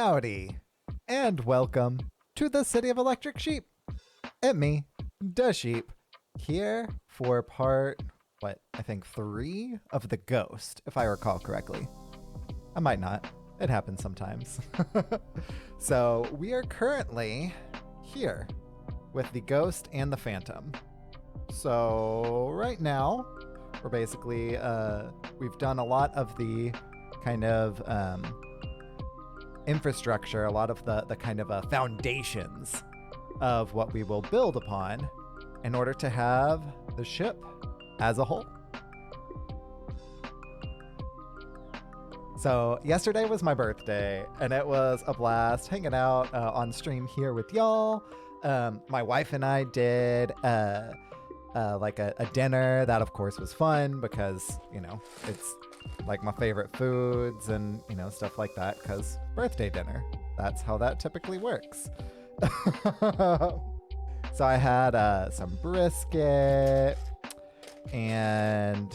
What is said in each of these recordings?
Howdy, and welcome to the City of Electric Sheep. And me, Da Sheep, here for part, I think 3 of The Ghost, if I recall correctly. I might not. It happens sometimes. So, we are currently here with the Ghost and the Phantom. So, right now, we're basically, we've done a lot of the kind of, infrastructure, a lot of the kind of foundations of what we will build upon in order to have the ship as a whole. So yesterday was my birthday, and it was a blast hanging out on stream here with y'all. My wife and I did like a dinner that, of course, was fun because, you know, it's like my favorite foods and, you know, stuff like that, because birthday dinner, that's how that typically works. So I had some brisket and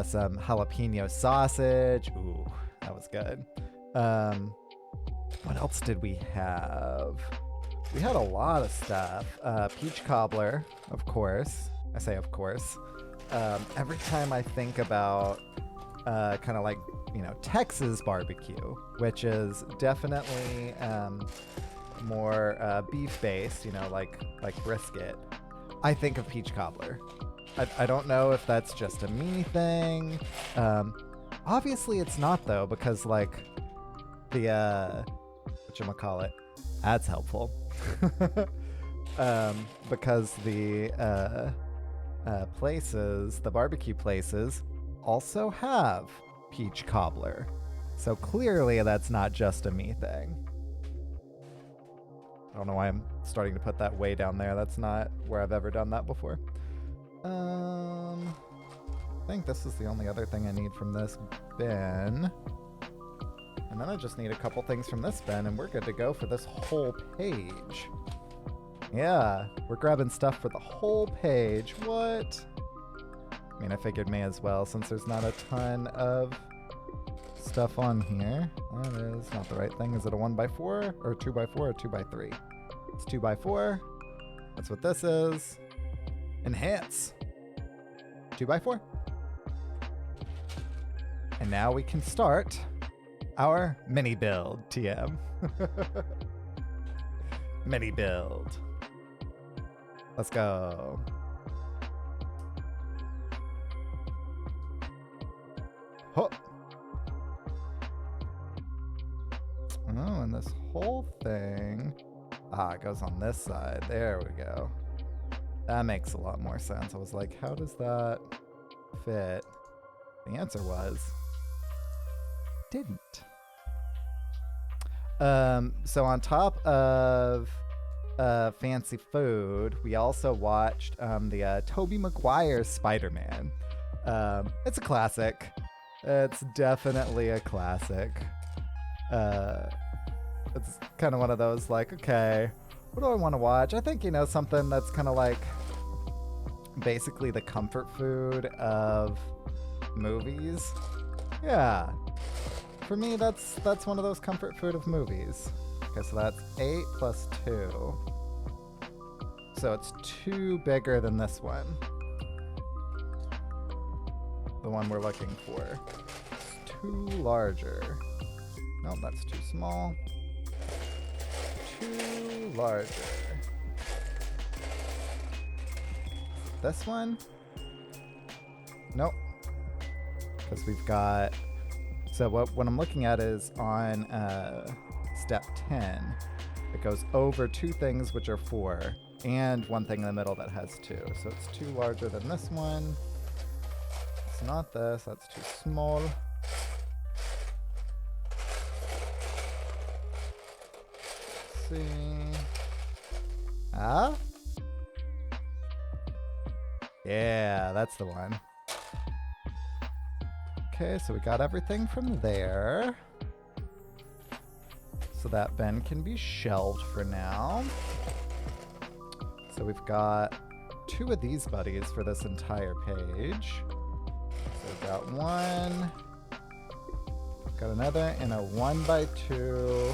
some jalapeno sausage. Ooh, that was good. What else did we have? We had a lot of stuff. Peach cobbler, of course. I say of course. Every time I think about kind of like, you know, Texas barbecue, which is definitely more beef based, you know, like brisket, I think of peach cobbler. I don't know if that's just a me thing. Obviously it's not, though, because like the whatchamacallit, that's helpful. Because the places, the barbecue places, also have peach cobbler. So clearly that's not just a me thing. I don't know why I'm starting to put that way down there. That's not where I've ever done that before. I think this is the only other thing I need from this bin. And then I just need a couple things from this bin, and we're good to go for this whole page. Yeah, we're grabbing stuff for the whole page. What? I mean, I figured may as well, since there's not a ton of stuff on here. That is not the right thing. Is it a 1x4 or 2x4 or 2x3? It's 2x4. That's what this is. Enhance. 2x4. And now we can start our mini build, TM. Mini build. Let's go. Oh. Oh, and this whole thing, it goes on this side. There we go. That makes a lot more sense. I was like, how does that fit? The answer was, didn't. So on top of fancy food, we also watched the Tobey Maguire Spider-Man. It's a classic. It's definitely a classic. It's kind of one of those like, okay, what do I want to watch? I think, you know, something that's kind of like basically the comfort food of movies. Yeah. For me, that's one of those comfort food of movies. Okay, so that's 8 plus 2. So it's 2 bigger than this one. The one we're looking for. It's 2 larger. No, that's too small. 2 larger. This one? Nope. Because we've got... So what I'm looking at is on step 10. It goes over 2 things which are 4, and 1 thing in the middle that has 2. So it's 2 larger than this one. It's not this. That's too small. Let's see. Yeah, that's the one. Okay, so we got everything from there. So that bin can be shelved for now. So we've got 2 of these buddies for this entire page. So we've got 1, Got another in a 1x2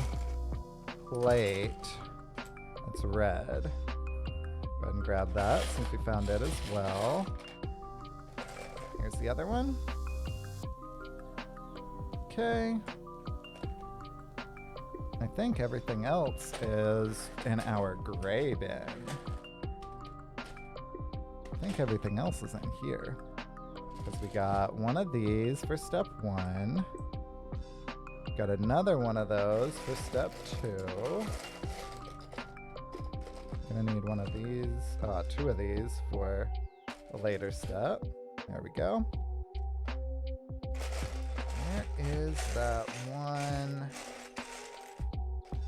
plate. It's red. Go ahead and grab that since we found it as well. Here's the other one. Okay. I think everything else is in our gray bin. I think everything else is in here. Because we got one of these for step 1. Got another one of those for step 2. Gonna need one of these, 2 of these for a later step. There we go. Where is that one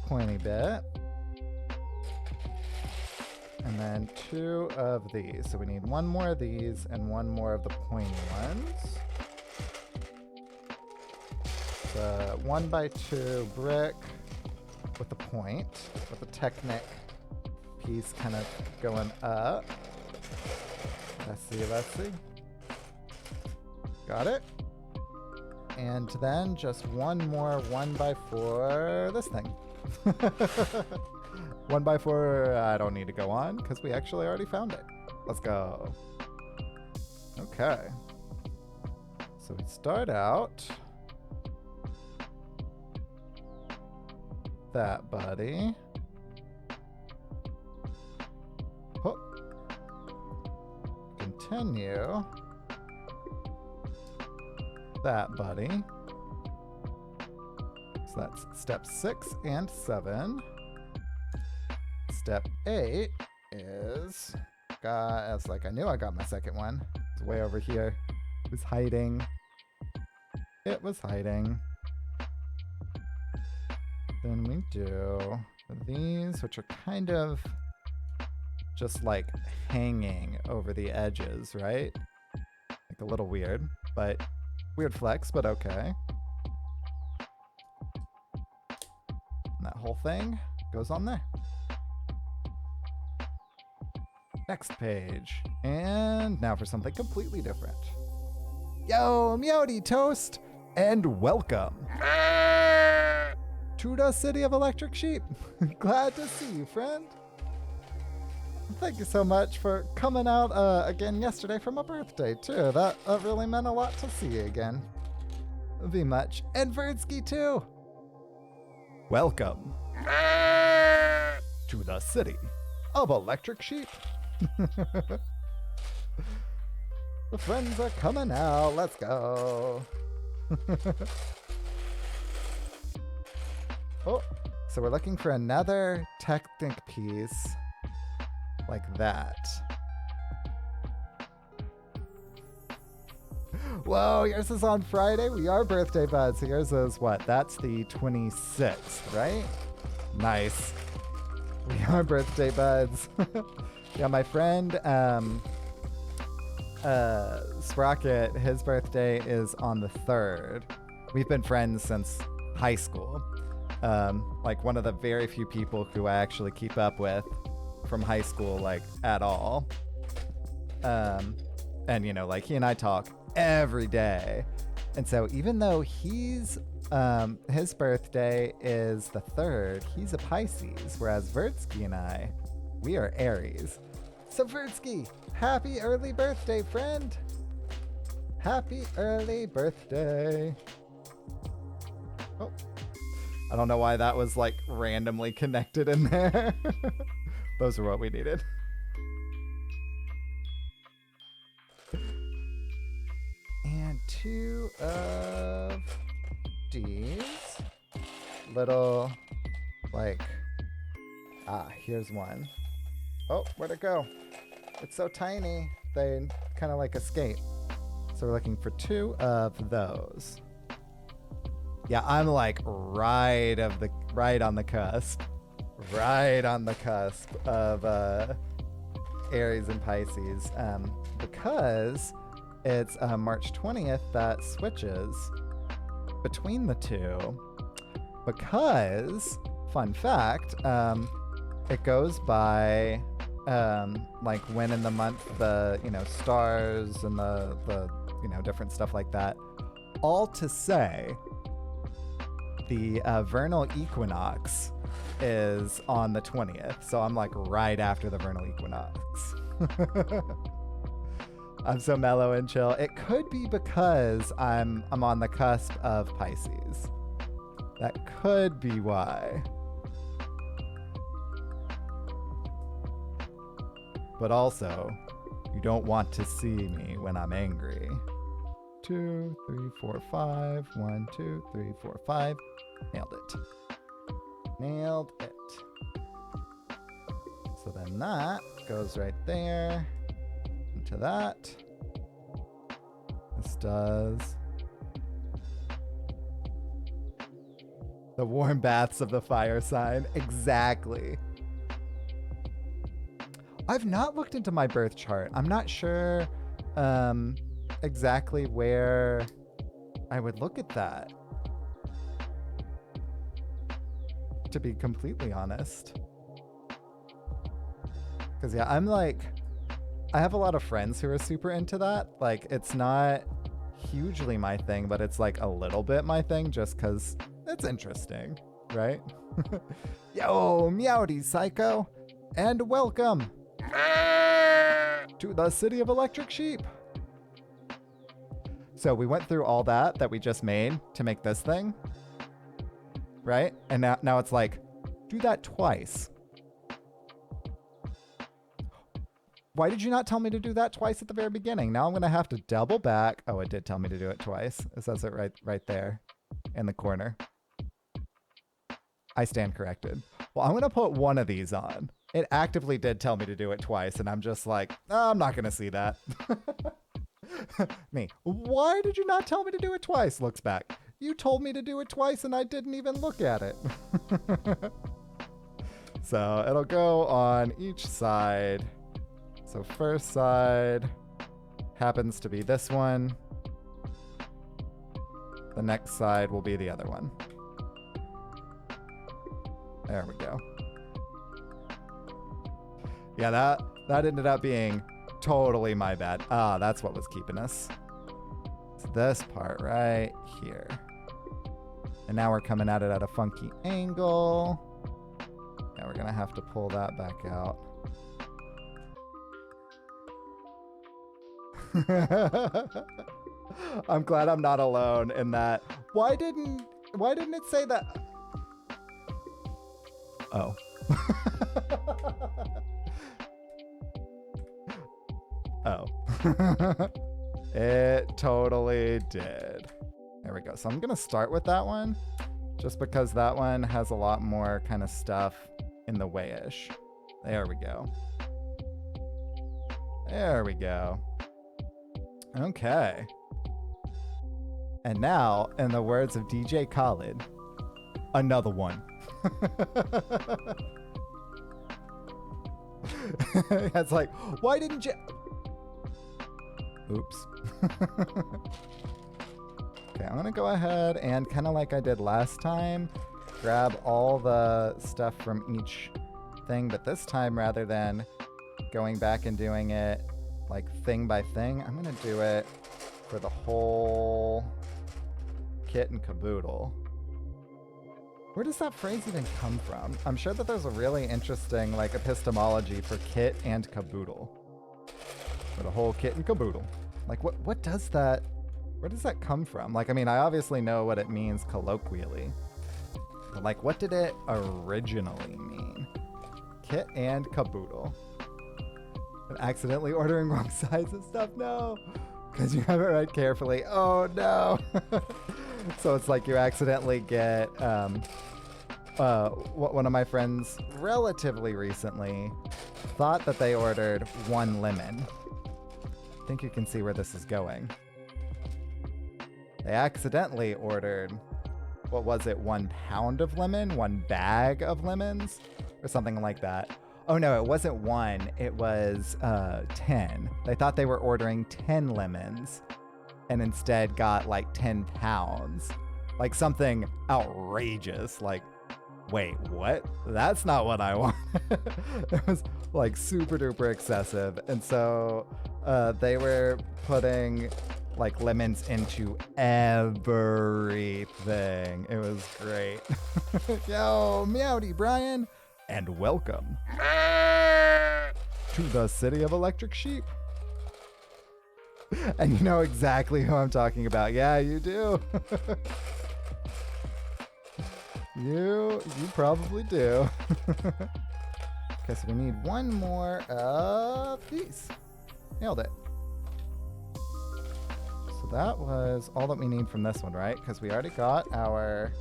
pointy bit? And then 2 of these. So we need 1 more of these and 1 more of the pointy ones. The 1x2 brick with the point, with the Technic piece kind of going up. Let's see. Got it. And then just 1 more 1x4 this thing. 1x4 I don't need to go on because we actually already found it. Let's go. Okay. So we start out that buddy. Oh. Continue that buddy. So that's step 6 and 7. Step 8 is I knew I got my second one. It's way over here. It was hiding. It was hiding. Then we do these, which are kind of just like hanging over the edges, right? Like a little weird, but weird flex, but okay. And that whole thing goes on there. Next page. And now for something completely different. Yo, Meowdy Toast, and welcome to the City of Electric Sheep. Glad to see you, friend. Thank you so much for coming out again yesterday for my birthday, too. That really meant a lot to see you again. Very much. And Verdsky, too. Welcome to the City of Electric Sheep. The friends are coming out. Let's go. Oh, so we're looking for another Technic piece like that. Whoa, yours is on Friday. We are birthday buds. So yours is what? That's the 26th, right? Nice. We are birthday buds. Yeah, my friend Sprocket, his birthday is on the 3rd. We've been friends since high school. Like one of the very few people who I actually keep up with from high school, like at all. And you know, like he and I talk every day. And so even though his birthday is the 3rd, he's a Pisces, whereas Verdsky and I, we are Aries. So Verdsky, happy early birthday, friend. Happy early birthday. Oh, I don't know why that was like randomly connected in there. Those are what we needed. And 2 of these little, like, here's one. Oh, where'd it go? It's so tiny, they kind of like escape. So we're looking for 2 of those. Yeah, I'm like right on the cusp of Aries and Pisces, because it's March 20th that switches between the 2. Because, fun fact, it goes by like when in the month the stars and the different stuff like that. All to say the vernal equinox is on the 20th, so I'm like right after the vernal equinox. I'm so mellow and chill. It could be because I'm on the cusp of Pisces. That could be why. But also, you don't want to see me when I'm angry. 2, 3, 4, 5. 1, 2, 3, 4, 5. Nailed it. Nailed it. So then that goes right there into that. This does the warm baths of the fire sign. Exactly. I've not looked into my birth chart. I'm not sure exactly where I would look at that, to be completely honest. Because yeah, I have a lot of friends who are super into that. Like, it's not hugely my thing, but it's like a little bit my thing just because it's interesting, right? Yo, meowdy psycho, and welcome to the city of electric sheep. So we went through all that we just made to make this thing, right? And now it's like, do that twice. Why did you not tell me to do that twice at the very beginning? Now I'm going to have to double back. Oh, it did tell me to do it twice. It says it right there in the corner. I stand corrected. Well, I'm going to put one of these on. It actively did tell me to do it twice, and I'm just like, oh, I'm not going to see that. Me. Why did you not tell me to do it twice? Looks back. You told me to do it twice, and I didn't even look at it. So it'll go on each side. So first side happens to be this one. The next side will be the other one. There we go. Yeah, that ended up being totally my bad. Ah, that's what was keeping us. It's this part right here. And now we're coming at it at a funky angle. Yeah, we're gonna have to pull that back out. I'm glad I'm not alone in that. Why didn't it say that? Oh. Oh. It totally did. There we go. So I'm gonna start with that one just because that one has a lot more kind of stuff in the way-ish. There we go. There we go. Okay. And now, in the words of DJ Khaled, another one. It's like, why didn't you? Oops. Okay, I'm gonna go ahead and kind of like I did last time, grab all the stuff from each thing, but this time rather than going back and doing it like thing by thing, I'm gonna do it for the whole kit and caboodle. Where does that phrase even come from? I'm sure that there's a really interesting like epistemology for kit and caboodle. For the whole kit and caboodle. Like what does that, where does that come from? Like, I mean, I obviously know what it means colloquially, but like what did it originally mean? Kit and caboodle. I'm accidentally ordering wrong size of stuff? No, because you have it read carefully. Oh no. So it's like you accidentally get, one of my friends relatively recently thought that they ordered one lemon. I think you can see where this is going. They accidentally ordered, what was it, 1 pound of lemon, 1 bag of lemons, or something like that. Oh no, it wasn't 1, it was 10. They thought they were ordering 10 lemons and instead got like 10 pounds. Like something outrageous, like, wait, what? That's not what I want. It was like super duper excessive. And so they were putting like lemons into everything. It was great. Yo, meowdy, Brian, and welcome to the city of electric sheep. And you know exactly who I'm talking about. Yeah, you do. You probably do. Okay, so we need one more of these. Nailed it. So that was all that we need from this one, right? Because we already got our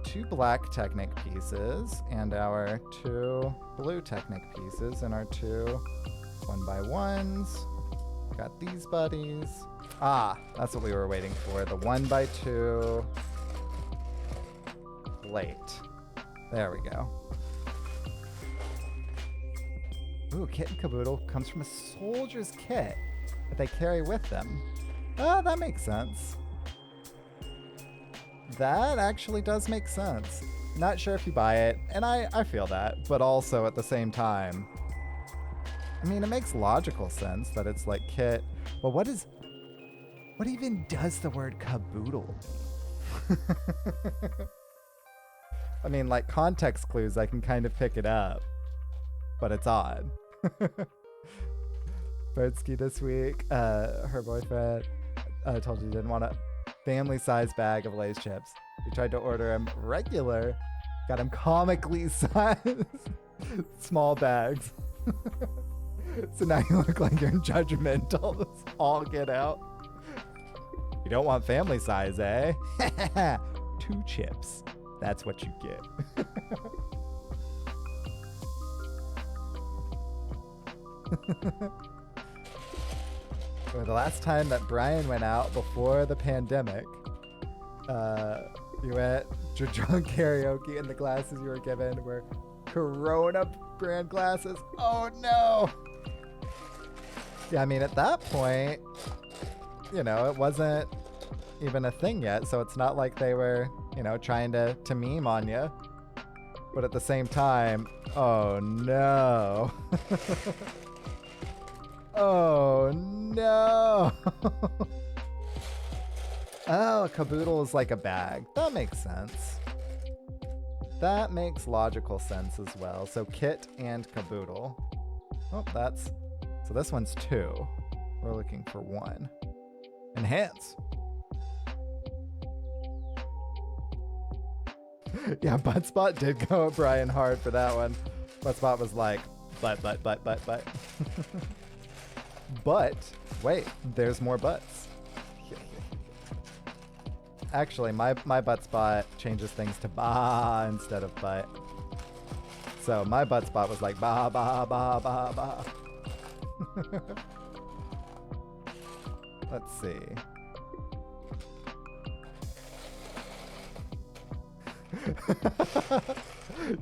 2 black Technic pieces and our 2 blue Technic pieces and our 2 1x1s. Got these buddies. Ah, that's what we were waiting for. The 1x2 plate. There we go. Ooh, Kit and Caboodle comes from a soldier's kit that they carry with them. Oh, that makes sense. That actually does make sense. Not sure if you buy it, and I feel that, but also at the same time, I mean, it makes logical sense that it's like Kit. Well, what even does the word caboodle mean? I mean, like context clues, I can kind of pick it up, but it's odd. Birdsky this week, her boyfriend told you he didn't want a family-sized bag of Lay's chips. He tried to order him regular, got him comically sized small bags. So now you look like you're judgmental. All get out. You don't want family size, eh? 2 chips. That's what you get. Well, the last time that Brian went out before the pandemic, you went to drunk karaoke and the glasses you were given were Corona brand glasses. Oh no! Yeah, I mean, at that point, you know, it wasn't even a thing yet, so it's not like they were, you know, trying to meme on you. But at the same time, oh no. Oh no. Oh, a caboodle is like a bag. That makes sense. That makes logical sense as well. So Kit and caboodle. Oh, so this one's 2. We're looking for 1. Enhance. Yeah, Buttspot did go at Brian hard for that one. Buttspot was like, but. But, wait, there's more butts. Actually, my Buttspot changes things to ba instead of butt. So my Buttspot was like ba. Let's see.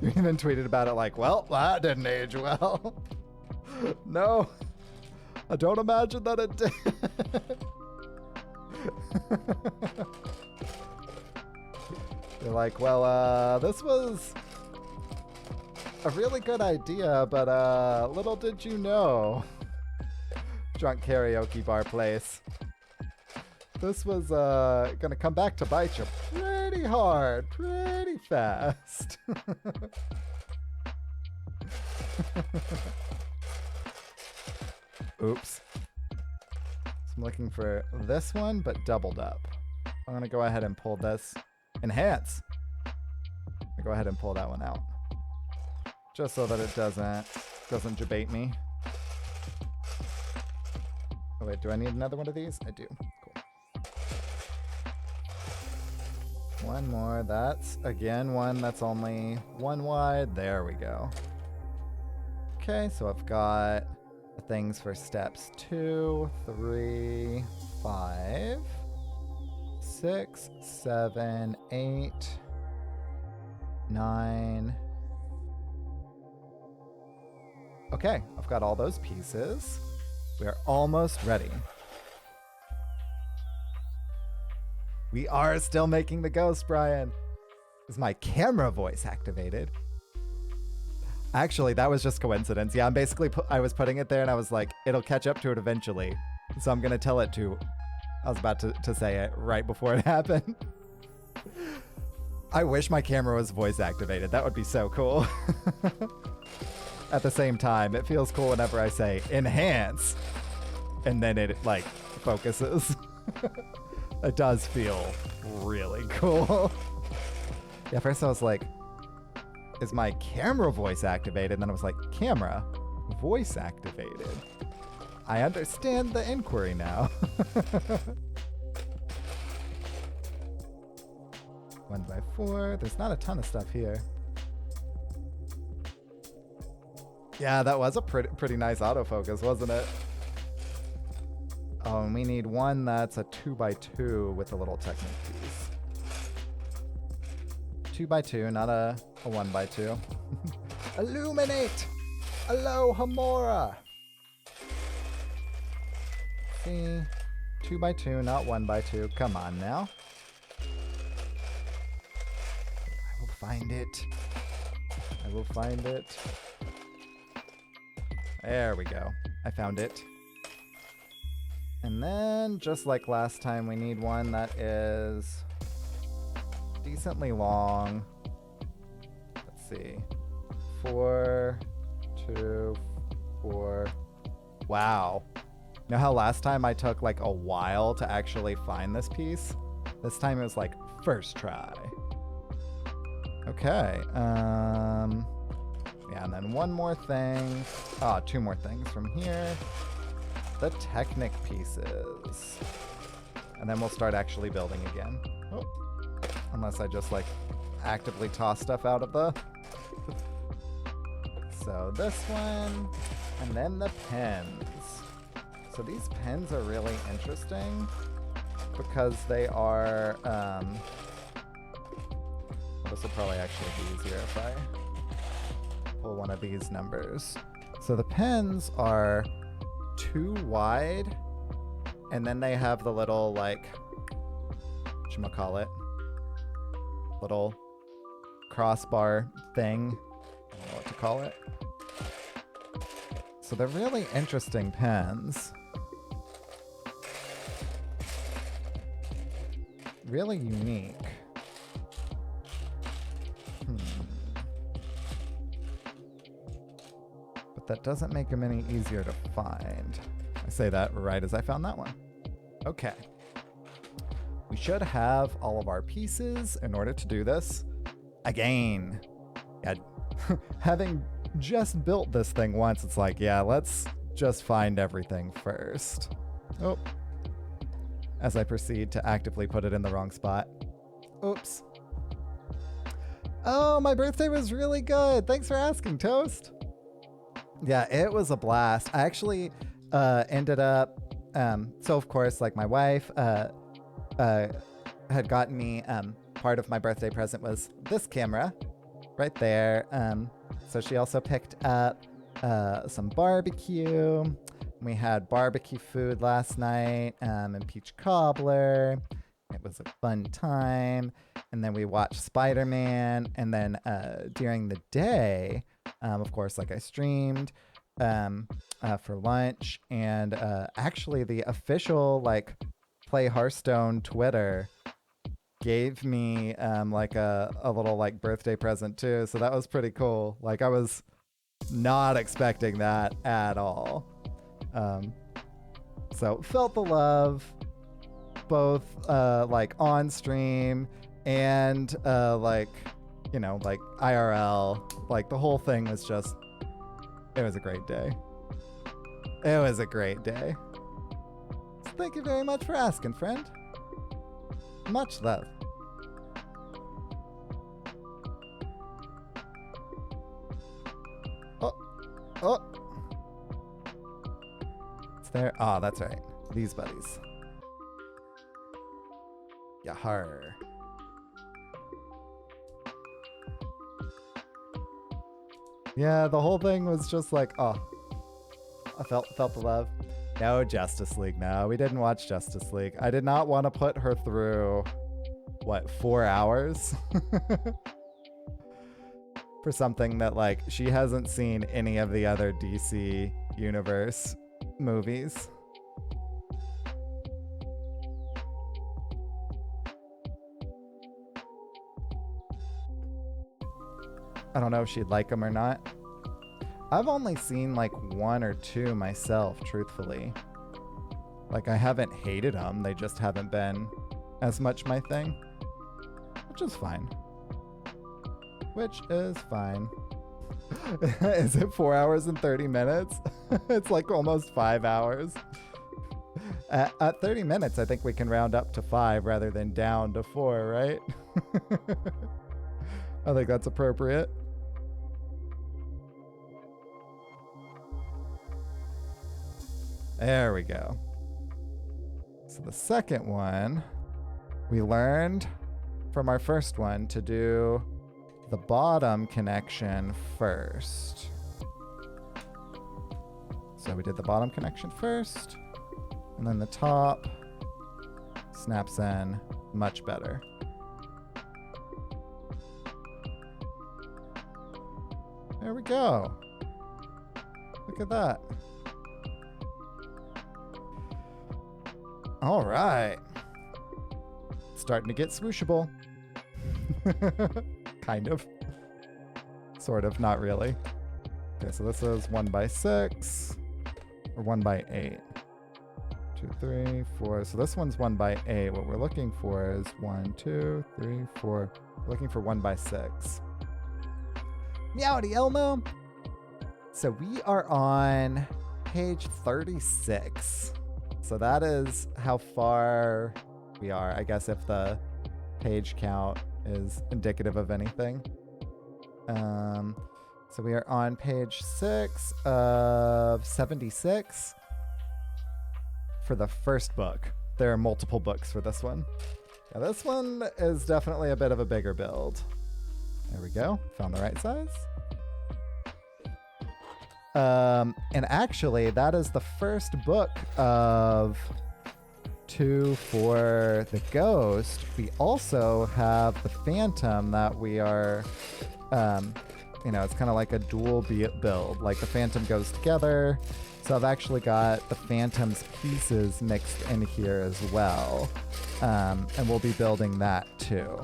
You even tweeted about it like, well, that didn't age well. No, I don't imagine that it did. You're like, well, this was a really good idea, but little did you know, drunk karaoke bar place, this was gonna come back to bite you pretty hard, pretty fast. Oops. So I'm looking for this one, but doubled up. I'm gonna go ahead and pull this. Enhance. Go ahead and pull that one out, just so that it doesn't debate me. Oh wait, do I need another one of these? I do. Cool. One more. That's again one that's only 1 wide. There we go. Okay, so I've got things for steps 2, 3, 5, 6, 7, 8, 9. Okay, I've got all those pieces. We are almost ready. We are still making the ghost, Brian. Is my camera voice activated? Actually, that was just coincidence. Yeah, I'm basically I was putting it there and I was like, it'll catch up to it eventually. So I'm going to tell it to I was about to say it right before it happened. I wish my camera was voice activated. That would be so cool. At the same time, it feels cool whenever I say enhance and then it like focuses. It does feel really cool. Yeah, first I was like, is my camera voice activated? And then I was like, camera voice activated. I understand the inquiry now. 1x4. There's not a ton of stuff here. Yeah, that was a pretty nice autofocus, wasn't it? Oh, and we need one that's a 2x2 with a little Technic piece. 2x2, not a 1x2. Illuminate! Alohomora! See? 2x2, not 1x2. Come on now. I will find it. I will find it. There we go. I found it. And then, just like last time, we need one that is decently long. Let's see. 4, 2, 4. Wow. You know how last time I took like a while to actually find this piece? This time it was like first try. Okay. Yeah, and then one more thing. Two more things from here. The Technic pieces. And then we'll start actually building again. Oh. Unless I just like actively toss stuff out of the... So this one, and then the pens. So these pens are really interesting because they are, this will probably actually be easier if I pull one of these numbers. So the pens are 2 wide, and then they have the little, like, whatchamacallit, little crossbar thing. I don't know what to call it. So they're really interesting pens. Really unique. But that doesn't make them any easier to find. I say that right as I found that one. Okay. We should have all of our pieces in order to do this. Again. Yeah, having just built this thing once, it's like, yeah, let's just find everything first. Oh. As I proceed to actively put it in the wrong spot. Oops. Oh, my birthday was really good. Thanks for asking, Toast. Yeah, it was a blast. I actually ended up, so of course, like my wife had gotten me, part of my birthday present was this camera right there. So she also picked up some barbecue. We had barbecue food last night and peach cobbler. It was a fun time. And then we watched Spider-Man. And then during the day, of course, like I streamed for lunch. And actually the official like Play Hearthstone Twitter gave me like a little like birthday present too. So that was pretty cool. Like I was not expecting that at all. So felt the love both like on stream and like, you know, like IRL. Like the whole thing was just, it was a great day. It was a great day. So thank you very much for asking, friend. Much love. Oh. It's there. Oh, that's right. These buddies. Yahar. Yeah, the whole thing was just like, oh. I felt the love. No Justice League. No, we didn't watch Justice League. I did not want to put her through, what, 4 hours? For something that, like, she hasn't seen any of the other DC Universe movies. I don't know if she'd like them or not. I've only seen like 1 or 2 myself, truthfully. Like, I haven't hated them, they just haven't been as much my thing. Which is fine. Which is fine. Is it 4 hours and 30 minutes? It's like almost 5 hours. At 30 minutes, I think we can round up to 5 rather than down to 4, right? I think that's appropriate. There we go. So the second one, we learned from our first one to do the bottom connection first. So we did the bottom connection first, and then the top snaps in much better. There we go. Look at that. All right. Starting to get swooshable. Kind of. Sort of, not really. Okay, so this is 1x6 or 1x8. 2, 3, 4. So this one's 1x8. What we're looking for is 1, 2, 3, 4. We're looking for 1x6. Meowdy Elmo. So we are on page 36. So that is how far we are, I guess, if the page count is indicative of anything. So we are on page 6 of 76 for the first book. There are multiple books for this one. Yeah, this one is definitely a bit of a bigger build. There we go. Found the right size. And actually, that is the first book of 2 for the Ghost. We also have the Phantom that we are, it's kind of like a dual build. Like the Phantom goes together. So I've actually got the Phantom's pieces mixed in here as well. And we'll be building that too.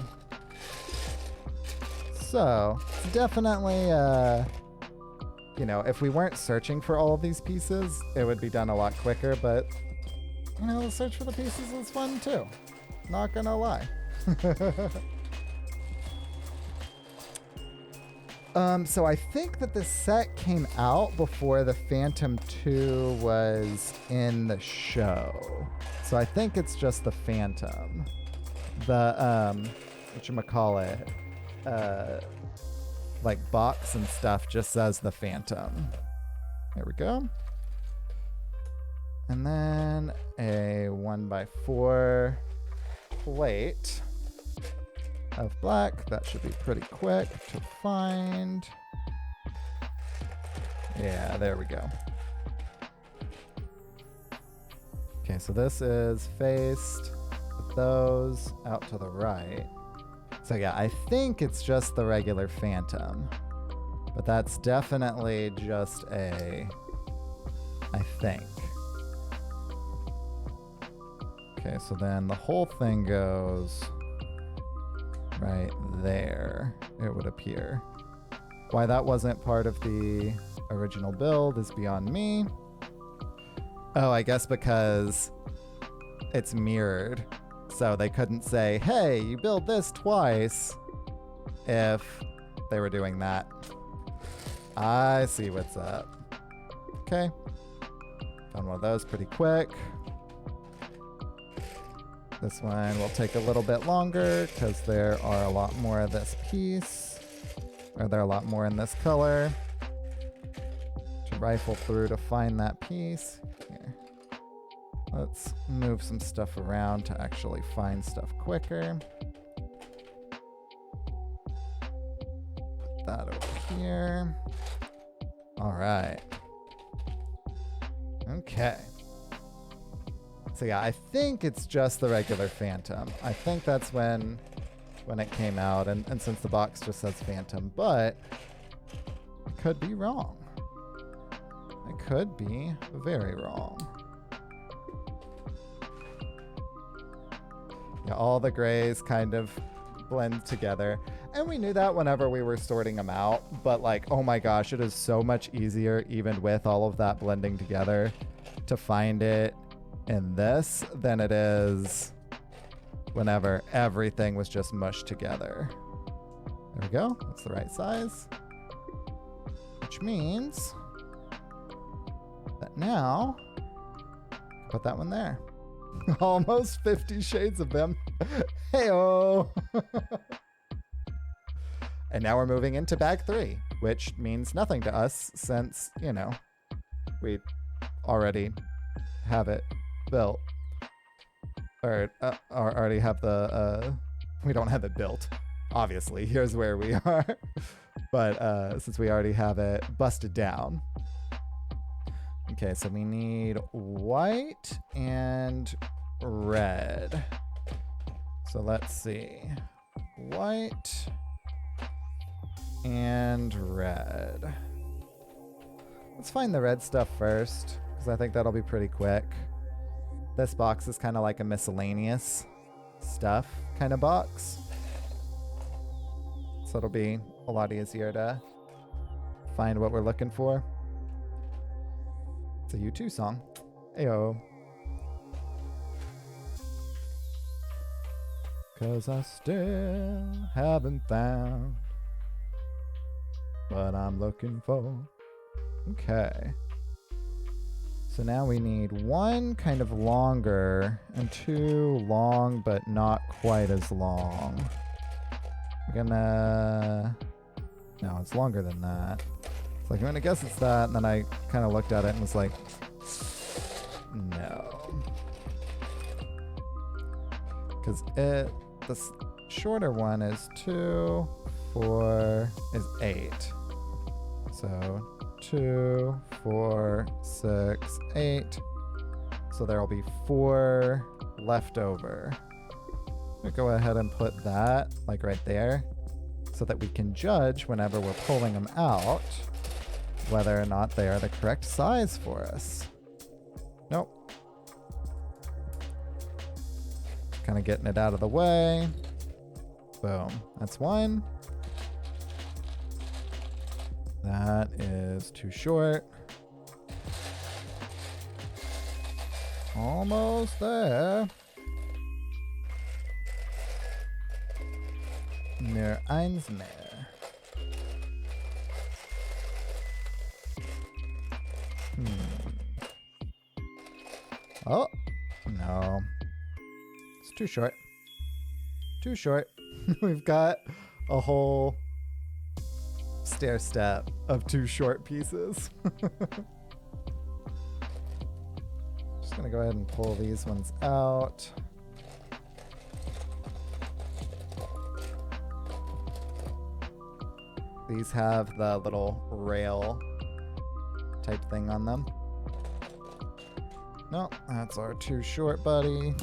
So it's definitely, if we weren't searching for all of these pieces, it would be done a lot quicker, but, the search for the pieces is fun too. Not gonna lie. So I think that this set came out before the Phantom 2 was in the show. So I think it's just the Phantom. The, whatchamacallit, like box and stuff just says the Phantom. There we go. And then a 1x4 plate of black. That should be pretty quick to find. Yeah, there we go. Okay, so this is faced with those out to the right. So yeah, I think it's just the regular Phantom, but that's definitely just I think. Okay, so then the whole thing goes right there, it would appear. Why that wasn't part of the original build is beyond me. Oh, I guess because it's mirrored. So they couldn't say, hey, you build this twice if they were doing that. I see what's up. Okay. Found one of those pretty quick. This one will take a little bit longer because there are a lot more of this piece. Or there are a lot more in this color. To rifle through to find that piece. Here. Let's move some stuff around to actually find stuff quicker. Put that over here. All right. Okay. So yeah, I think it's just the regular Phantom. I think that's when it came out, and since the box just says Phantom, but I could be wrong. I could be very wrong. Yeah, all the grays kind of blend together. And we knew that whenever we were sorting them out, but like, oh my gosh, it is so much easier even with all of that blending together to find it in this than it is whenever everything was just mushed together. There we go. That's the right size. Which means that now, put that one there. Almost 50 shades of them. Heyo! And now we're moving into bag 3, which means nothing to us since, you know, we already have it built. Or already have the, we don't have it built. Obviously, here's where we are. But since we already have it busted down. Okay, so we need white and red. So let's see. White and red. Let's find the red stuff first, because I think that'll be pretty quick. This box is kind of like a miscellaneous stuff kind of box. So it'll be a lot easier to find what we're looking for. It's a U2 song. Ayo. 'Cause I still haven't found what I'm looking for. Okay. So now we need one kind of longer and two long but not quite as long. We're gonna... No, it's longer than that. It's like, I'm gonna guess it's that, and then I kind of looked at it and was like, no. Because this shorter one is 2, 4, is 8. So 2, 4, 6, 8. So there will be 4 left over. I'm gonna go ahead and put that like right there so that we can judge whenever we're pulling them out whether or not they are the correct size for us. Nope. Kind of getting it out of the way. Boom. That's one. That is too short. Almost there. Nur eins mehr. Oh, no. It's too short. Too short. We've got a whole stair step of 2 short pieces. Just gonna go ahead and pull these ones out. These have the little rail type thing on them. No, that's our too short buddy.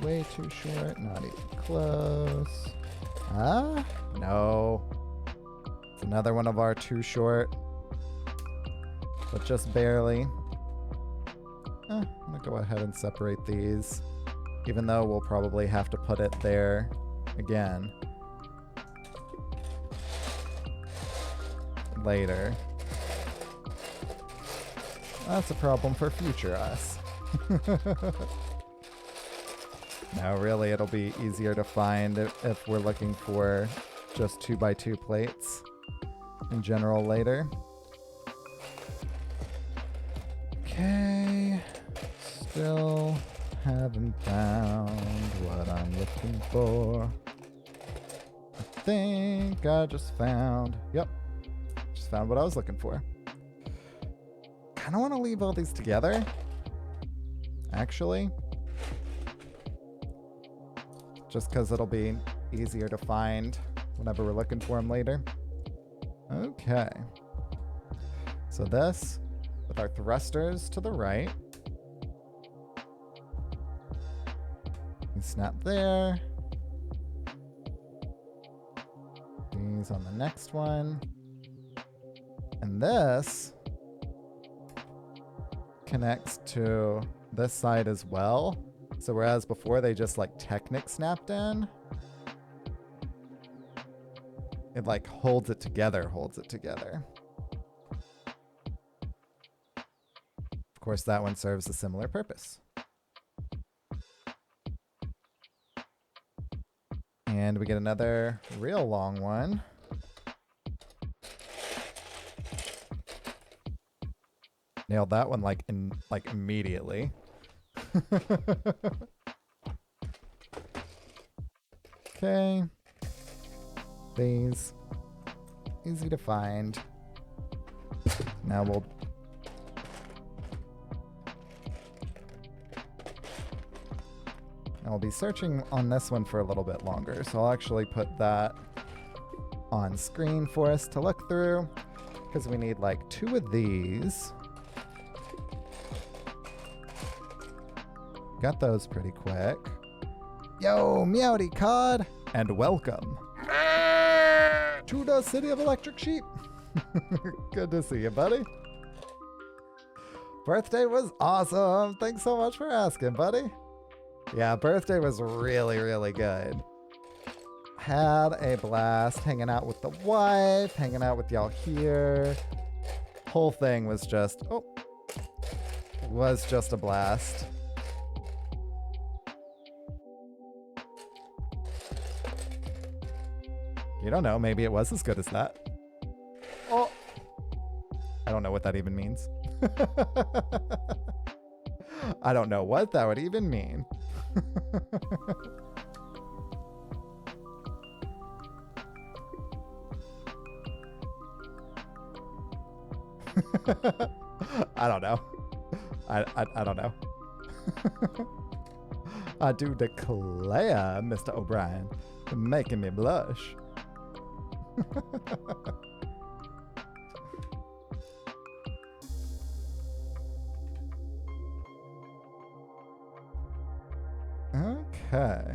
Way too short, not even close. Ah, no. It's another one of our too short, but just barely. I'm gonna go ahead and separate these, even though we'll probably have to put it there again later. That's a problem for future us. No, really, it'll be easier to find if we're looking for just 2x2 plates in general later. Okay, still haven't found what I'm looking for. I think I just found, yep, just found what I was looking for. Kind of want to leave all these together, actually. Just because it'll be easier to find whenever we're looking for them later. Okay. So this, with our thrusters to the right. We snap there. These on the next one. And this connects to this side as well. So whereas before they just like Technic snapped in, it like holds it together. Of course, that one serves a similar purpose. And we get another real long one. Nailed that one like immediately. Okay. These. Easy to find. Now we'll be searching on this one for a little bit longer, so I'll actually put that on screen for us to look through, because we need like 2 of these. Got those pretty quick. Yo, Meowdy Cod, and welcome to the City of Electric Sheep. Good to see you, buddy. Birthday was awesome. Thanks so much for asking, buddy. Yeah, birthday was really, really good. Had a blast hanging out with the wife, hanging out with y'all here. Whole thing was just, a blast. You don't know, maybe it was as good as that. Oh, I don't know what that even means. I don't know what that would even mean. I don't know. I don't know. I do declare, Mr. O'Brien, you're making me blush. Okay.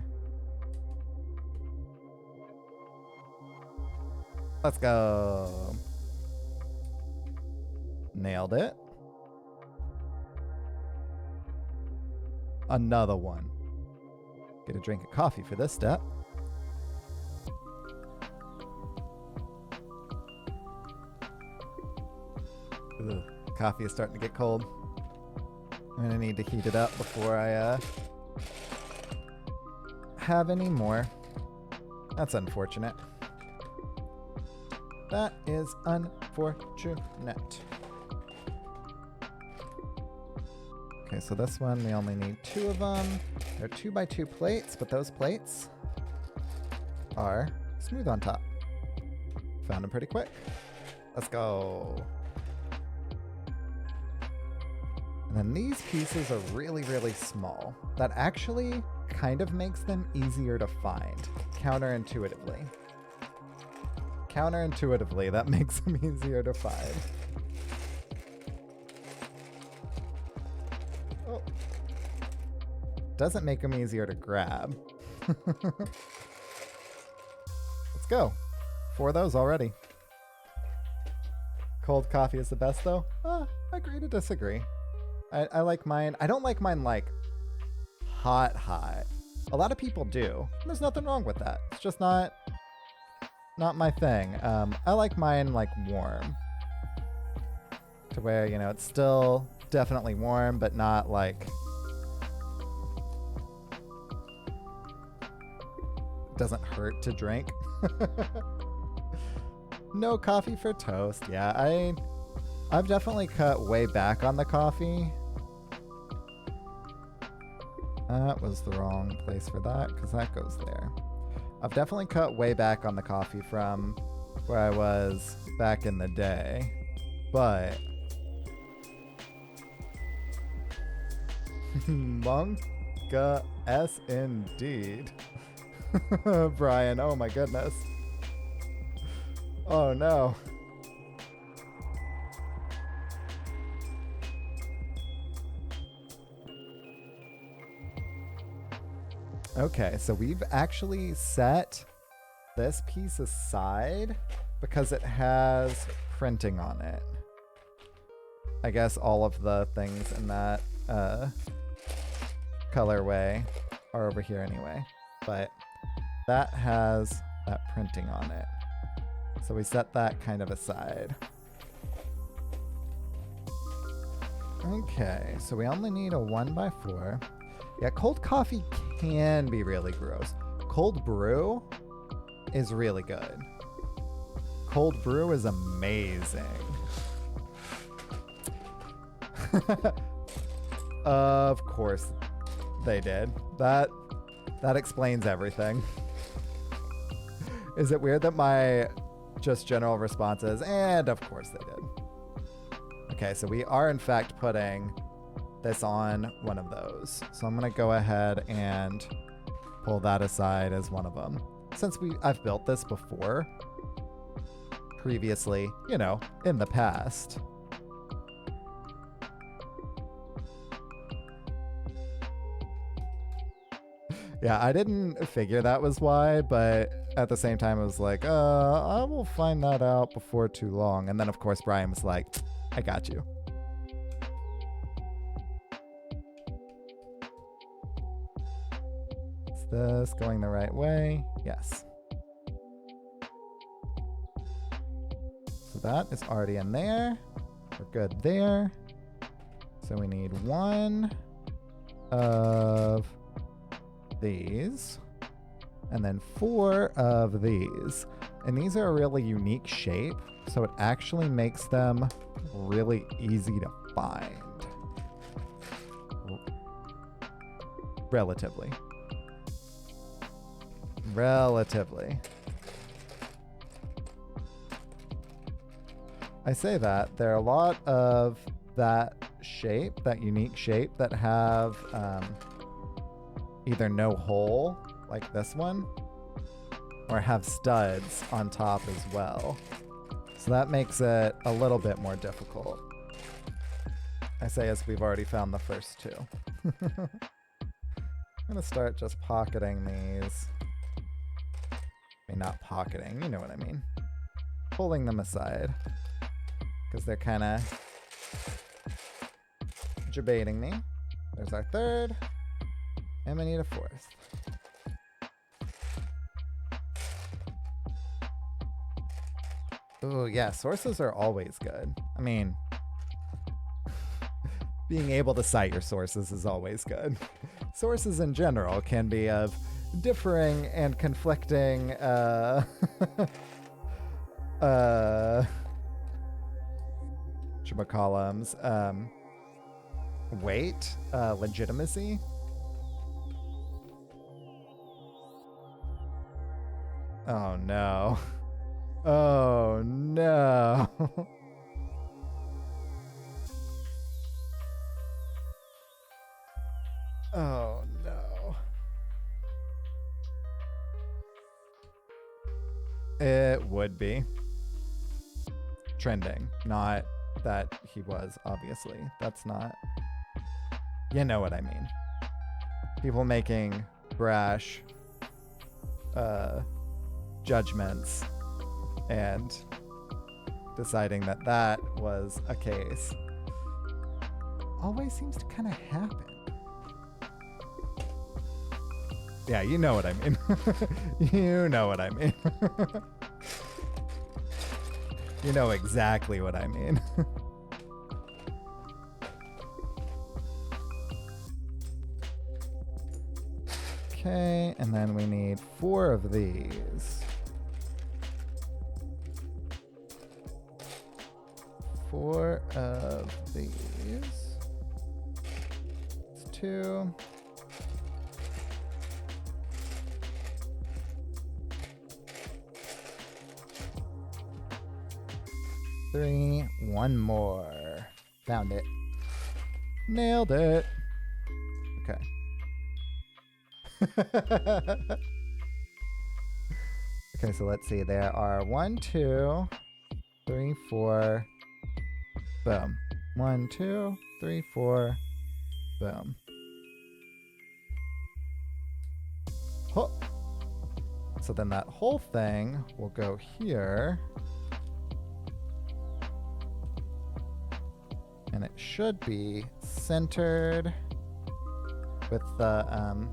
Let's go. Nailed it. Another one. Get a drink of coffee for this step. Ugh, coffee is starting to get cold. I'm gonna need to heat it up before I have any more. That's unfortunate. That is unfortunate. Okay, so this one, we only need 2 of them. They're 2x2 plates, but those plates are smooth on top. Found them pretty quick. Let's go. And then these pieces are really, really small. That actually kind of makes them easier to find, counterintuitively. Counterintuitively, that makes them easier to find. Oh. Doesn't make them easier to grab. Let's go. 4 of those already. Cold coffee is the best, though? Agree to disagree. I like mine. I don't like mine, like, hot. A lot of people do. There's nothing wrong with that. It's just not my thing. I like mine, like, warm. To where, you know, it's still definitely warm, but not, like... doesn't hurt to drink. No coffee for toast. Yeah, I've definitely cut way back on the coffee. That was the wrong place for that, because that goes there. I've definitely cut way back on the coffee from where I was back in the day. But... Monka S indeed. Brian, oh my goodness. Oh no. Okay, so we've actually set this piece aside because it has printing on it. I guess all of the things in that colorway are over here anyway. But that has that printing on it. So we set that kind of aside. Okay, so we only need a 1x4. Yeah, cold coffee can be really gross. Cold brew is really good. Cold brew is amazing. Of course they did. That explains everything. Is it weird that my just general response is, and of course they did? Okay, so we are in fact putting this on one of those. So I'm gonna go ahead and pull that aside as one of them. Since I've built this before, previously, you know, in the past. Yeah, I didn't figure that was why, but at the same time, I was like, I will find that out before too long. And then, of course, Brian was like, I got you. Is this going the right way? Yes. So that is already in there. We're good there. So we need one of these, and then 4 of these. And these are a really unique shape, so it actually makes them really easy to find. Relatively. I say that. There are a lot of that shape, that unique shape, that have either no hole, like this one, or have studs on top as well. So that makes it a little bit more difficult. I say as we've already found the first 2. I'm gonna start just pocketing these. I mean, not pocketing, you know what I mean. Pulling them aside. Because they're kind of debating me. There's our 3rd. And we need a 4th. Oh, yeah, sources are always good. I mean, being able to cite your sources is always good. Sources in general can be of differing and conflicting weight, legitimacy. Oh no. Oh no. Oh no. It would be trending, not that he was, obviously. That's not, you know what I mean. People making brash judgments and deciding that that was a case always seems to kind of happen. Yeah, you know what I mean. You know what I mean. You know exactly what I mean. Okay, and then we need 4 of these. 4 of these. It's 2. Three, 1 more. Found it. Nailed it. Okay. Okay, so let's see. There are 1, 2, 3, 4. Boom. 1, 2, 3, 4. Boom. Oh. So then that whole thing will go here. should be centered with the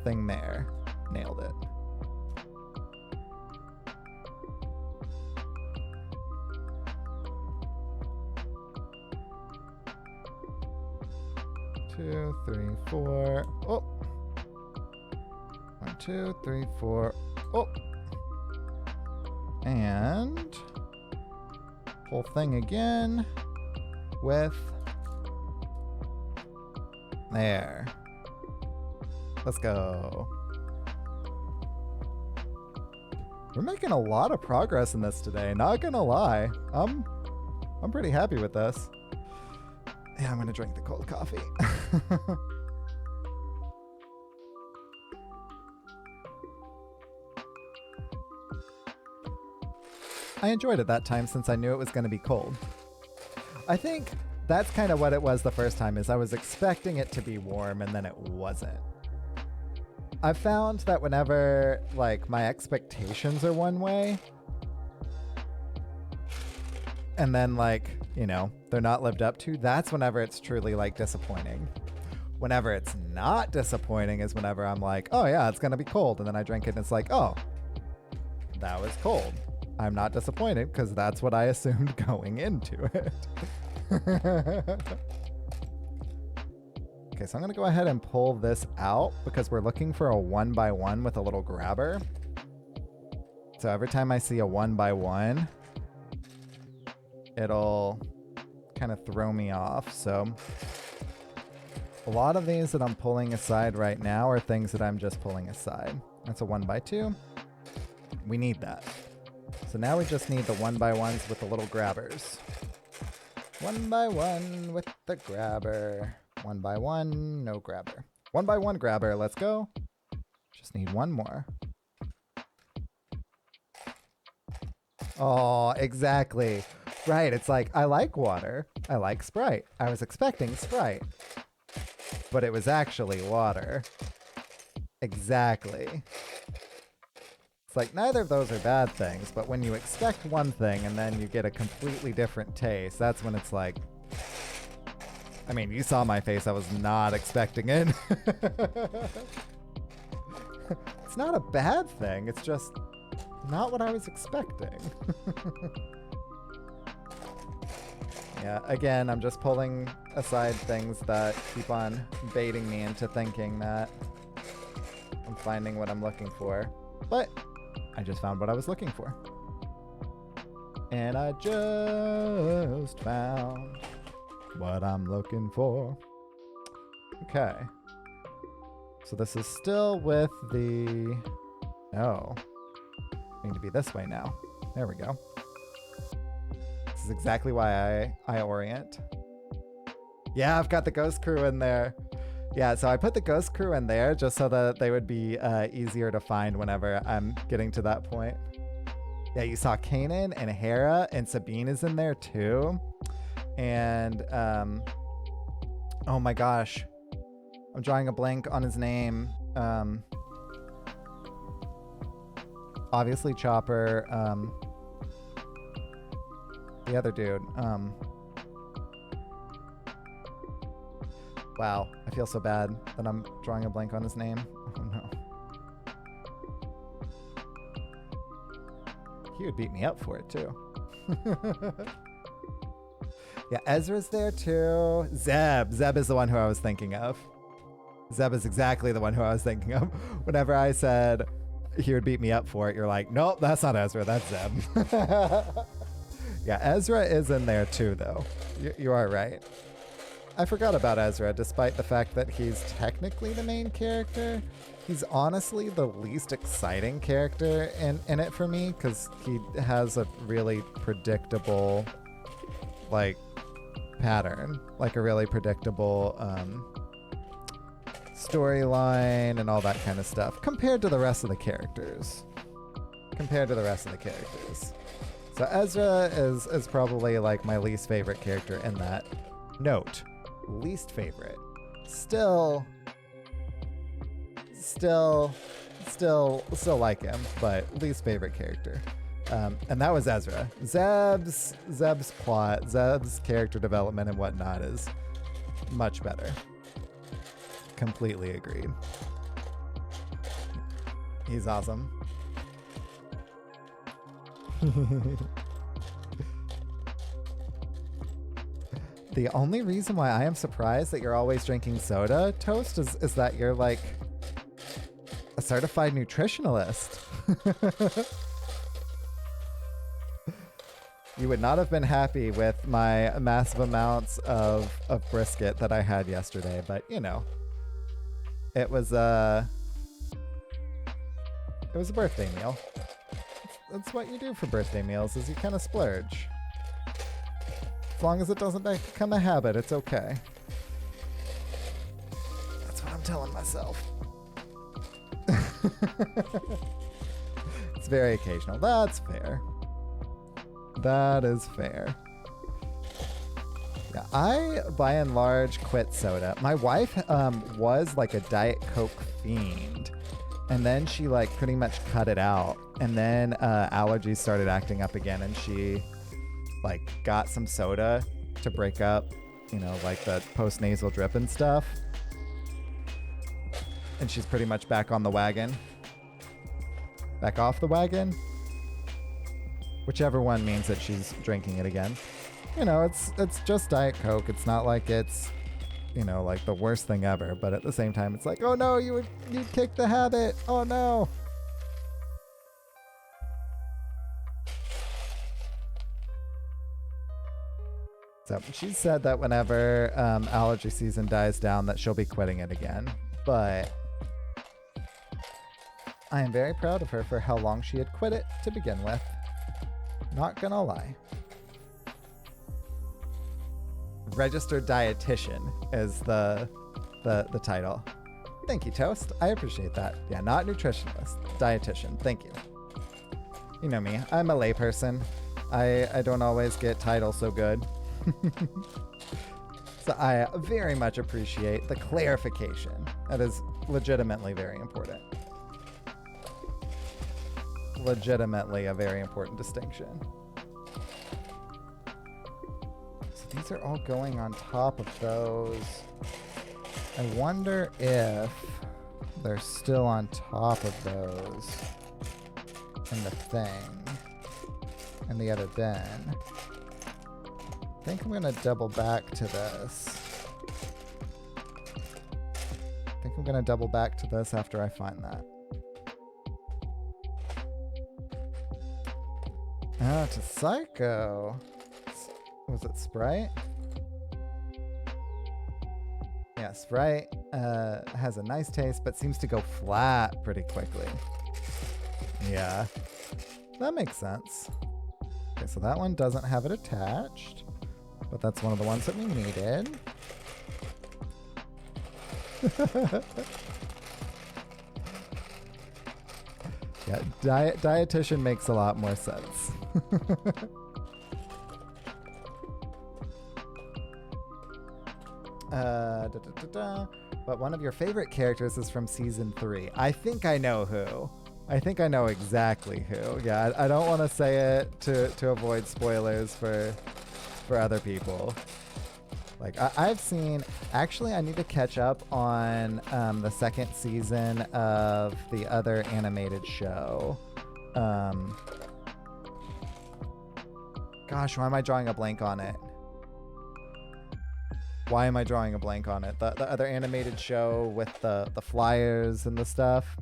thing there. Nailed it. Two, three, four. Oh. 1, 2, 3, 4. Oh. And whole thing again with there. Let's go. We're making a lot of progress in this today, not gonna lie. I'm pretty happy with this. Yeah, I'm gonna drink the cold coffee. I enjoyed it that time since I knew it was gonna be cold. I think that's kind of what it was the first time, is I was expecting it to be warm and then it wasn't. I've found that whenever, like, my expectations are one way, and then, like, you know, they're not lived up to, that's whenever it's truly, like, disappointing. Whenever it's not disappointing is whenever I'm like, oh yeah, it's gonna be cold, and then I drink it and it's like, oh, that was cold. I'm not disappointed because that's what I assumed going into it. Okay, so I'm gonna go ahead and pull this out because we're looking for a 1x1 with a little grabber. So every time I see a 1x1, it'll kind of throw me off. So a lot of these that I'm pulling aside right now are things that I'm just pulling aside. That's a 1x2. We need that. So now we just need the 1x1s with the little grabbers. 1x1 with the grabber. 1x1, no grabber. 1x1 grabber, let's go. Just need one more. Oh, exactly. Right, it's like, I like water. I like Sprite. I was expecting Sprite. But it was actually water. Exactly. It's like, neither of those are bad things, but when you expect one thing and then you get a completely different taste, that's when it's like, I mean, you saw my face. I was not expecting it. It's not a bad thing. It's just not what I was expecting. Yeah, again, I'm just pulling aside things that keep on baiting me into thinking that I'm finding what I'm looking for. But I just found what I was looking for. And I just found what I'm looking for. Okay. So this is still with the... Oh. I need to be this way now. There we go. This is exactly why I orient. Yeah, I've got the Ghost Crew in there. Yeah, so I put the Ghost Crew in there just so that they would be easier to find whenever I'm getting to that point. Yeah, you saw Kanan and Hera, and Sabine is in there too. And, oh my gosh. I'm drawing a blank on his name. Obviously Chopper. The other dude. Wow, I feel so bad that I'm drawing a blank on his name. Oh no. He would beat me up for it too. Yeah, Ezra's there too. Zeb. Zeb is the one who I was thinking of. Zeb is exactly the one who I was thinking of. Whenever I said he would beat me up for it, you're like, nope, that's not Ezra, that's Zeb. Yeah, Ezra is in there too, though. You are right. I forgot about Ezra, despite the fact that he's technically the main character. He's honestly the least exciting character in it for me, because he has a really predictable, like, pattern. Like a really predictable storyline and all that kind of stuff, compared to the rest of the characters. So Ezra is probably like my least favorite character in that. Note, least favorite. Still like him, but least favorite character. And that was Ezra. Zeb's plot, Zeb's character development and whatnot is much better. Completely agreed. He's awesome. The only reason why I am surprised that you're always drinking soda, Toast, is that you're like a certified nutritionalist. You would not have been happy with my massive amounts of brisket that I had yesterday, but you know, it was a birthday meal. That's what you do for birthday meals, is you kind of splurge. As long as it doesn't become a habit, it's okay. That's what I'm telling myself. It's very occasional. That's fair. That is fair. Yeah, I, by and large, quit soda. My wife was like a Diet Coke fiend. And then she like pretty much cut it out. And then allergies started acting up again. And she like got some soda to break up, you know, like the post-nasal drip and stuff. And she's pretty much back on the wagon. Back off the wagon. Whichever one means that she's drinking it again. You know, it's just Diet Coke. It's not like it's, you know, like the worst thing ever. But at the same time, it's like, oh no, you'd kick the habit. Oh no. So she said that whenever allergy season dies down, that she'll be quitting it again. But I am very proud of her for how long she had quit it to begin with. Not gonna lie. Registered dietitian is the title. Thank you, Toast. I appreciate that. Yeah, not nutritionalist, dietitian. Thank you. You know me. I'm a layperson. I don't always get titles so good. So I very much appreciate the clarification. That is legitimately very important. Legitimately a very important distinction. So these are all going on top of those. I wonder if they're still on top of those in the thing, in the other bin. I think I'm gonna double back to this. I think I'm gonna double back to this after I find that. Ah, to Psycho. Was it Sprite? Yeah, Sprite has a nice taste, but seems to go flat pretty quickly. Yeah, that makes sense. Okay, so that one doesn't have it attached, but that's one of the ones that we needed. Yeah, dietitian makes a lot more sense. But one of your favorite characters is from season 3. I think I know who. I think I know exactly who. Yeah, I don't want to say it to avoid spoilers for other people. Like I've seen, actually I need to catch up on the second season of the other animated show. Gosh, why am I drawing a blank on it? Why am I drawing a blank on it? The other animated show with the flyers and the stuff.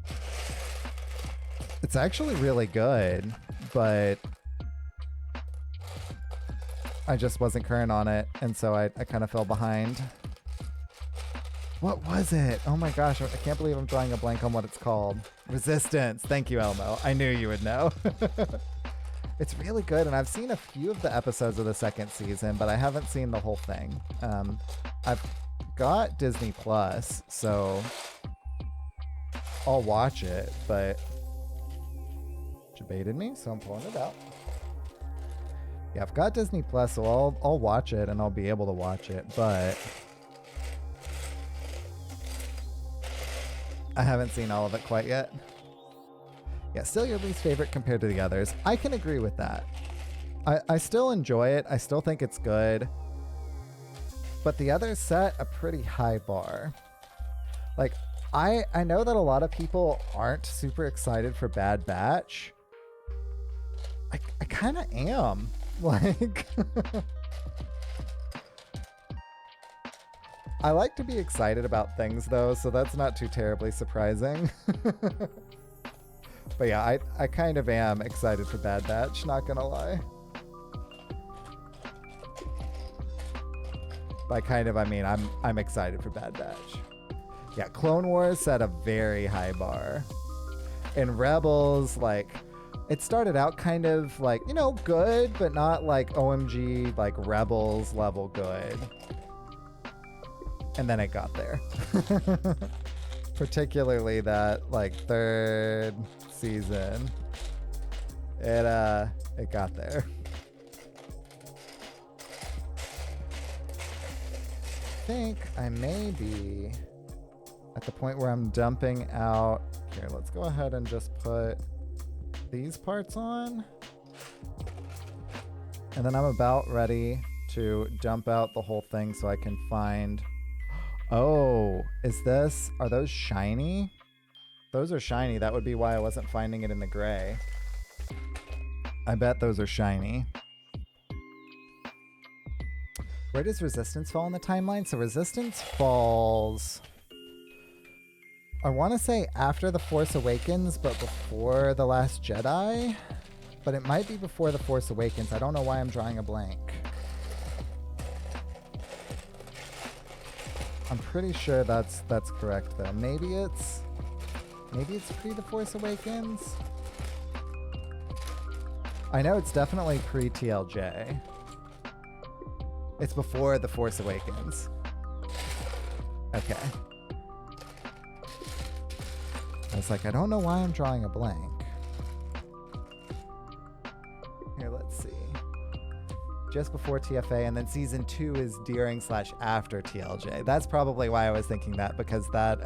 It's actually really good, but I just wasn't current on it, and so I kind of fell behind. What was it? Oh my gosh, I can't believe I'm drawing a blank on what it's called. Resistance. Thank you, Elmo. I knew you would know. It's really good, and I've seen a few of the episodes of the second season, but I haven't seen the whole thing. I've got Disney Plus, so I'll watch it, but you baited me, so I'm pulling it out. Yeah, I've got Disney Plus, so I'll watch it and I'll be able to watch it, but I haven't seen all of it quite yet. Yeah, still your least favorite compared to the others. I can agree with that. I still enjoy it. I still think it's good. But the others set a pretty high bar. Like, I know that a lot of people aren't super excited for Bad Batch. I kind of am. Like, I like to be excited about things, though, so that's not too terribly surprising. But yeah, I kind of am excited for Bad Batch, not gonna lie. By kind of, I mean I'm excited for Bad Batch. Yeah, Clone Wars set a very high bar. And Rebels, like, it started out kind of like, you know, good, but not like OMG, like Rebels level good. And then it got there. Particularly that like third season. It got there. I think I may be at the point where I'm dumping out. Here, let's go ahead and just put these parts on. And then I'm about ready to dump out the whole thing so I can find... Oh, are those shiny? Those are shiny. That would be why I wasn't finding it in the gray. I bet those are shiny. Where does Resistance fall in the timeline? So Resistance falls... I want to say after The Force Awakens, but before The Last Jedi. But it might be before The Force Awakens. I don't know why I'm drawing a blank. I'm pretty sure that's correct though. Maybe it's pre The Force Awakens. I know it's definitely pre TLJ. It's before The Force Awakens. Okay. I was like, I don't know why I'm drawing a blank. Here, let's see. Just before TFA, and then season 2 is during/after TLJ. That's probably why I was thinking that, because that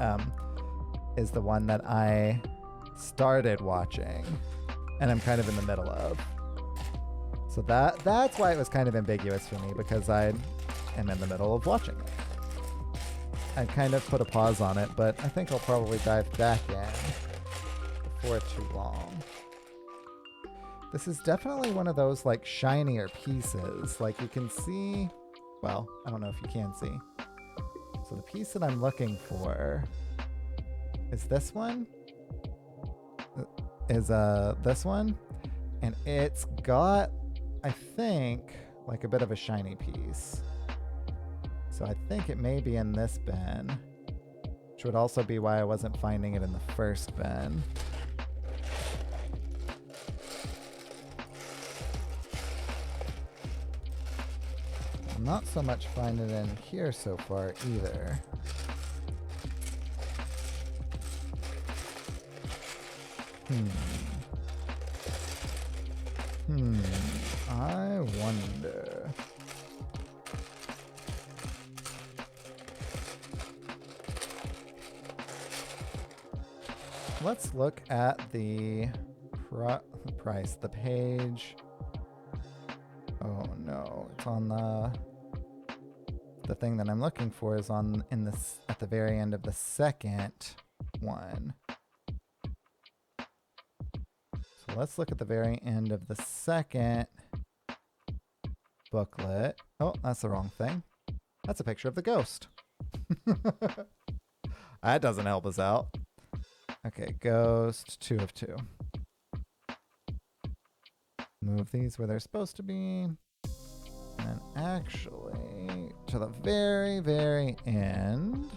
is the one that I started watching, and I'm kind of in the middle of. So that's why it was kind of ambiguous for me, because I am in the middle of watching it. I kind of put a pause on it, but I think I'll probably dive back in before too long. This is definitely one of those like shinier pieces. Like you can see, well, I don't know if you can see. So the piece that I'm looking for is this one. This one. And it's got, I think, like a bit of a shiny piece. So I think it may be in this bin, which would also be why I wasn't finding it in the first bin. I'm not so much finding it in here so far either. I wonder. Let's look at the price, the page. Oh no, it's on the thing that I'm looking for is on at the very end of the second one. So let's look at the very end of the second booklet. Oh, that's the wrong thing. That's a picture of the ghost. That doesn't help us out. Okay, ghost, 2 of 2. Move these where they're supposed to be. And actually, to the very, very end.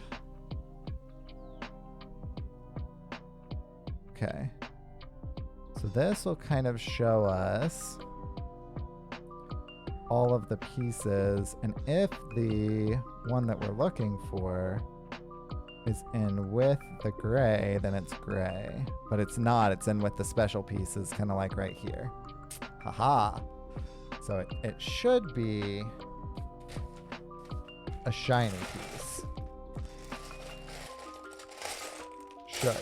Okay. So this will kind of show us all of the pieces. And if the one that we're looking for is in with the gray, then it's gray. But it's not. It's in with the special pieces, kind of like right here. Haha. So it should be a shiny piece. Should.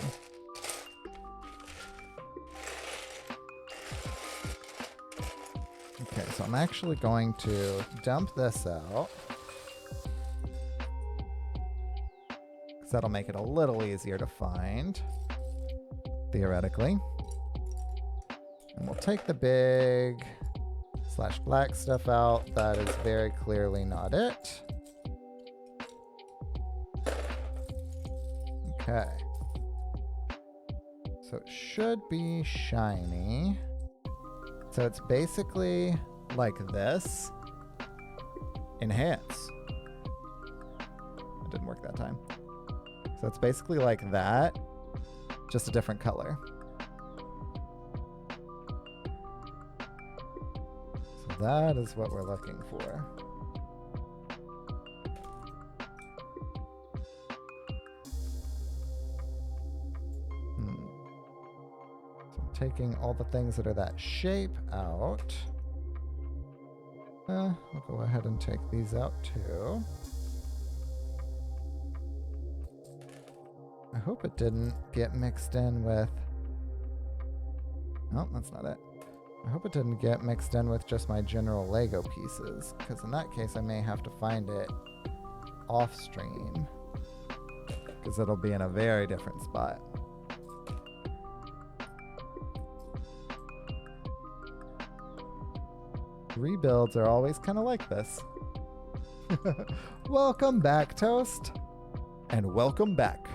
so I'm actually going to dump this out. Because that'll make it a little easier to find, theoretically. And we'll take the big / black stuff out. That is very clearly not it. Okay. So it should be shiny. So it's basically like this. Enhance. It didn't work that time. So it's basically like that, just a different color. So that is what we're looking for. Taking all the things that are that shape out. I'll go ahead and take these out too. I hope it didn't get mixed in with... No, that's not it. I hope it didn't get mixed in with just my general Lego pieces, because in that case I may have to find it off stream, because it'll be in a very different spot. Rebuilds are always kind of like this. Welcome back, Toast. And welcome back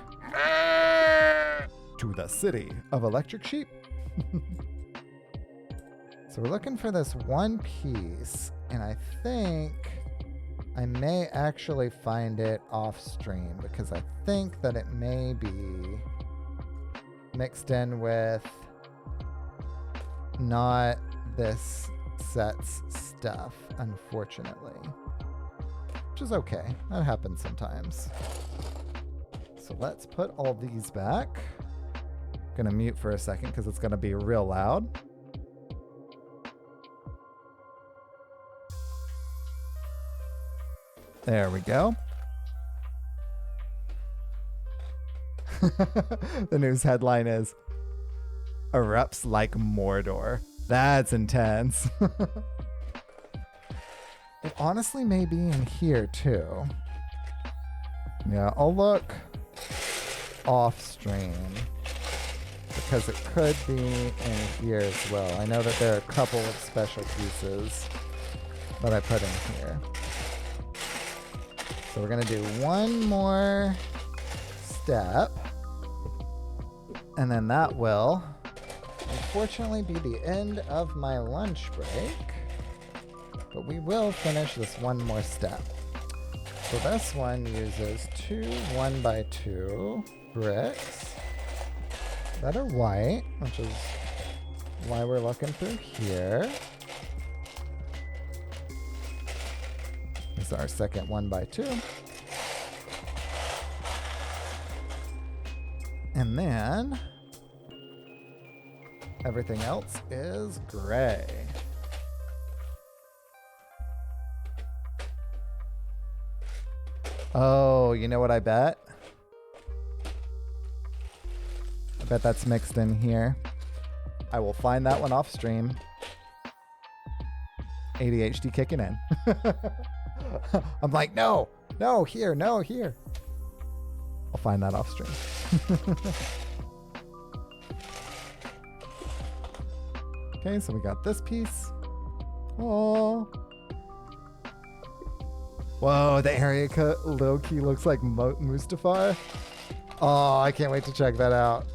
to the city of Electric Sheep. So we're looking for this one piece, and I think I may actually find it off stream, because I think that it may be mixed in with not this set's stuff, unfortunately, which is okay. That happens sometimes. So let's put all these back. Gonna mute for a second because it's gonna be real loud. There we go. The news headline is erupts like Mordor. That's intense. It honestly may be in here too. Yeah, I'll look off stream, because it could be in here as well. I know that there are a couple of special pieces that I put in here. So we're gonna do one more step, and then that will unfortunately be the end of my lunch break, but we will finish this one more step. So this one uses 2 1x2 bricks that are white, which is why we're looking through here. This is our second 1x2. And then everything else is gray. Oh, you know what I bet? I bet that's mixed in here. I will find that one off stream. ADHD kicking in. I'm like, no, here. I'll find that off stream. Okay, so we got this piece. Oh. Whoa, the area cut low-key looks like Mustafar. Oh, I can't wait to check that out.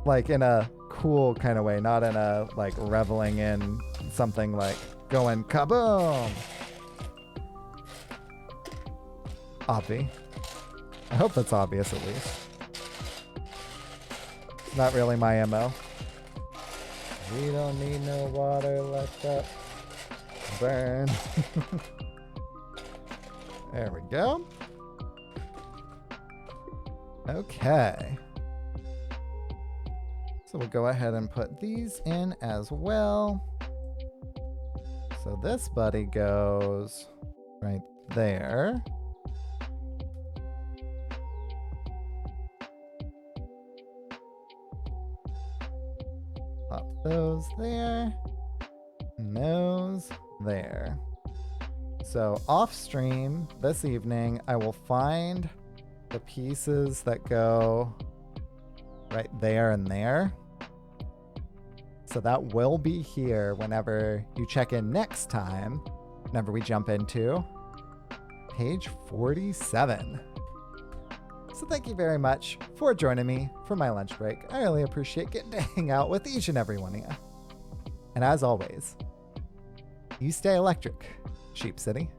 Like in a cool kind of way, not in a like reveling in something like going kaboom. Obvi. I hope that's obvious at least. Not really my MO. We don't need no water, let that burn. There we go. Okay. So we'll go ahead and put these in as well. So this buddy goes right there. Pop those there. And those there. So off stream this evening, I will find the pieces that go right there and there. So that will be here whenever you check in next time, whenever we jump into page 47. So thank you very much for joining me for my lunch break. I really appreciate getting to hang out with each and every one of you. And as always, you stay electric, Sheep City.